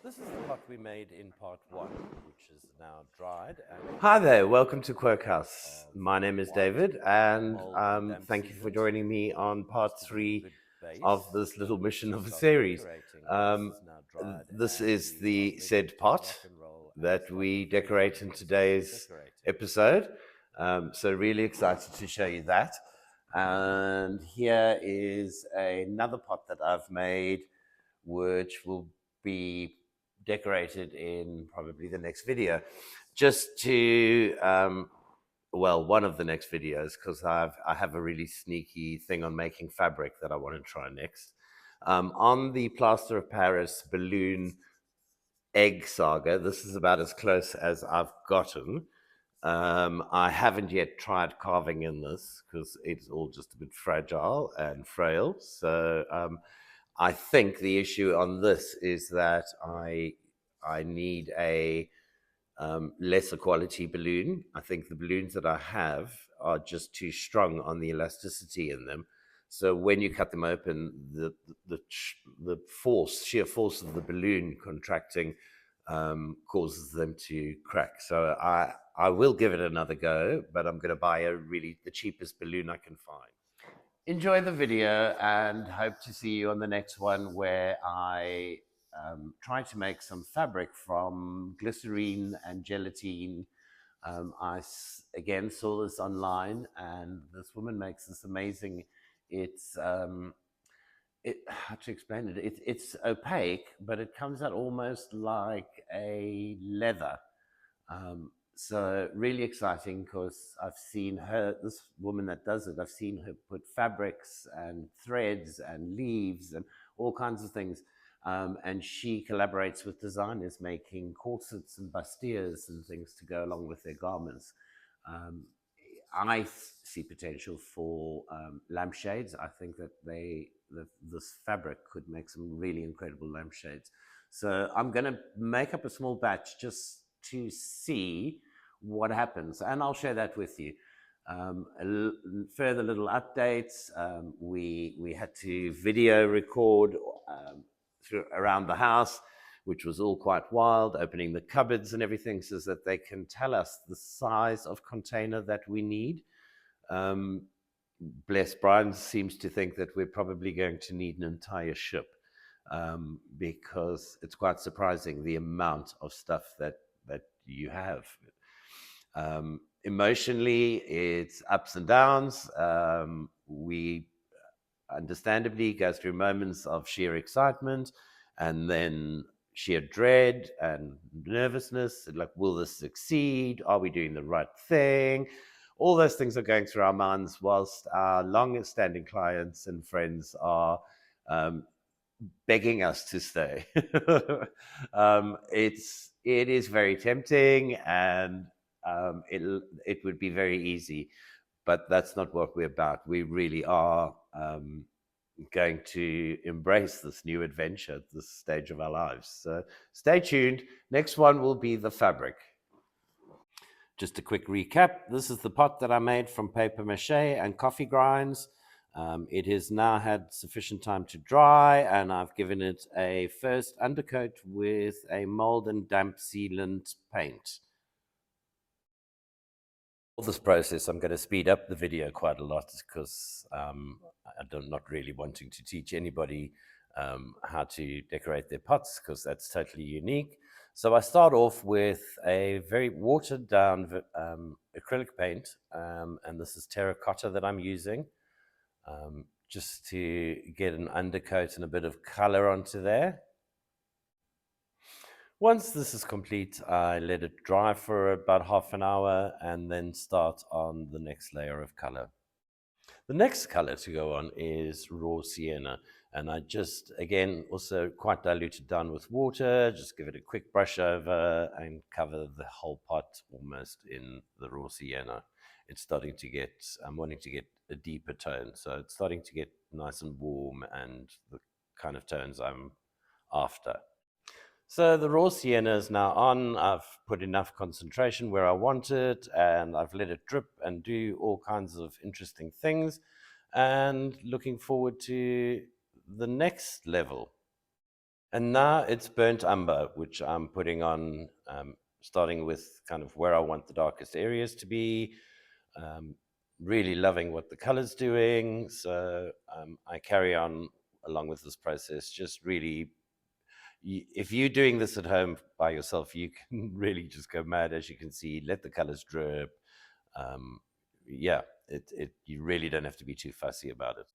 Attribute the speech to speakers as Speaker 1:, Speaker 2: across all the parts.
Speaker 1: This is the pot we made in part one, which is now dried. Hi there, welcome to Quirk-Haus. My name is David, and thank you for joining me on part three of this little mission of a series. This is the said pot that we decorate in today's episode. So really excited to show you that. And here is another pot that I've made, which will be decorated in probably the next video. Just to, well, one of the next videos, because I have a really sneaky thing on making fabric that I want to try next. On the plaster of Paris balloon egg saga, this is about as close as I've gotten. I haven't yet tried carving in this because it's all just a bit fragile and frail. So I think the issue on this is that I need a lesser quality balloon. I think the balloons that I have are just too strong on the elasticity in them. So when you cut them open, the sheer force of the balloon contracting causes them to crack. So I will give it another go, but I'm going to buy the cheapest balloon I can find. Enjoy the video and hope to see you on the next one, where I try to make some fabric from glycerine and gelatine. Again saw this online, and this woman makes this amazing. It's how to explain it? It's opaque, but it comes out almost like a leather. So really exciting, because I've seen this woman that does it, I've seen her put fabrics and threads and leaves and all kinds of things. And she collaborates with designers making corsets and bustiers and things to go along with their garments. I see potential for lampshades. I think that this fabric could make some really incredible lampshades. So I'm going to make up a small batch just to see what happens, and I'll share that with you. Further little updates. We had to video record around the house, which was all quite wild, opening the cupboards and everything so that they can tell us the size of container that we need. Bless Brian seems to think that we're probably going to need an entire ship, because it's quite surprising the amount of stuff that you have. Emotionally, it's ups and downs. We understandably go through moments of sheer excitement and then sheer dread and nervousness, like, will this succeed? Are we doing the right thing? All those things are going through our minds, whilst our long-standing clients and friends are begging us to stay. It is very tempting, and it would be very easy, but that's not what we're about. We really are going to embrace this new adventure at this stage of our lives. So stay tuned. Next one will be the fabric. Just a quick recap. This is the pot that I made from paper mache and coffee grinds. It has now had sufficient time to dry, and I've given it a first undercoat with a mold and damp sealant paint. For this process, I'm going to speed up the video quite a lot, because I'm not really wanting to teach anybody how to decorate their pots, because that's totally unique. So I start off with a very watered down acrylic paint, and this is terracotta that I'm using, just to get an undercoat and a bit of color onto there. Once this is complete, I let it dry for about half an hour and then start on the next layer of color. The next color to go on is raw sienna, and I just, again, also quite diluted down with water, just give it a quick brush over and cover the whole pot almost in the raw sienna. It's starting to get, I'm wanting to get a deeper tone, so it's starting to get nice and warm and the kind of tones I'm after. So the raw sienna is now on. I've put enough concentration where I want it, and I've let it drip and do all kinds of interesting things, and looking forward to the next level. And now it's burnt umber, which I'm putting on, starting with kind of where I want the darkest areas to be. Um, really loving what the color's doing. So I carry on along with this process, just really. If you're doing this at home by yourself, you can really just go mad, as you can see, let the colors drip. Um, yeah, you really don't have to be too fussy about it.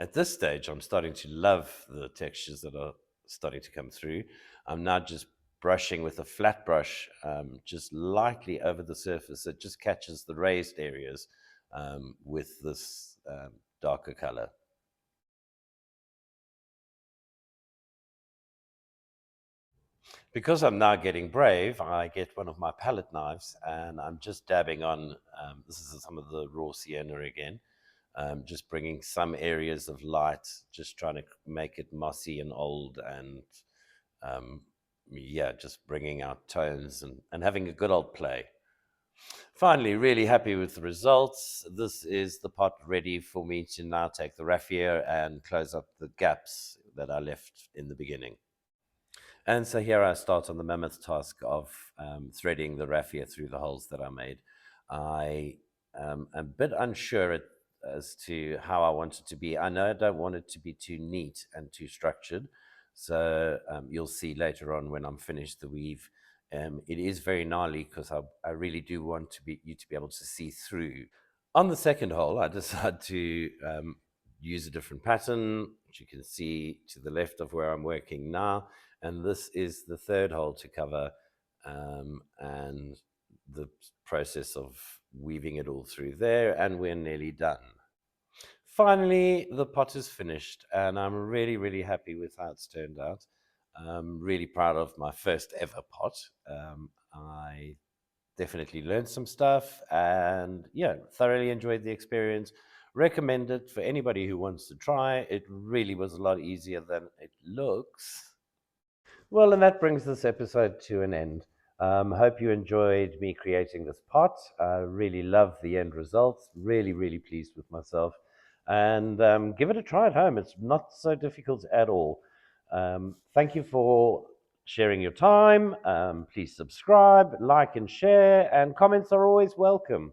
Speaker 1: At this stage, I'm starting to love the textures that are starting to come through. I'm now just brushing with a flat brush, just lightly over the surface. It just catches the raised areas with this darker color. Because I'm now getting brave, I get one of my palette knives and I'm just dabbing on. This is some of the raw sienna again. Just bringing some areas of light, just trying to make it mossy and old, and um, yeah, just bringing out tones and having a good old play. Finally, really happy with the results. This is the pot ready for me to now take the raffia and close up the gaps that I left in the beginning. And so here I start on the mammoth task of threading the raffia through the holes that I made. I am a bit unsure as to how I want it to be. I know I don't want it to be too neat and too structured. So you'll see later on when I'm finished the weave. It is very gnarly because I really do want you to be able to see through. On the second hole, I decided to use a different pattern, which you can see to the left of where I'm working now. And this is the third hole to cover, and the process of weaving it all through there, and we're nearly done. Finally, the pot is finished, and I'm really, really happy with how it's turned out. I'm really proud of my first ever pot. I definitely learned some stuff and yeah, thoroughly enjoyed the experience. Recommend it for anybody who wants to try. It really was a lot easier than it looks. Well, and that brings this episode to an end. Hope you enjoyed me creating this pot. I really love the end results. Really, really pleased with myself. And give it a try at home. It's not so difficult at all. Thank you for sharing your time. Please subscribe, like, and share. And comments are always welcome.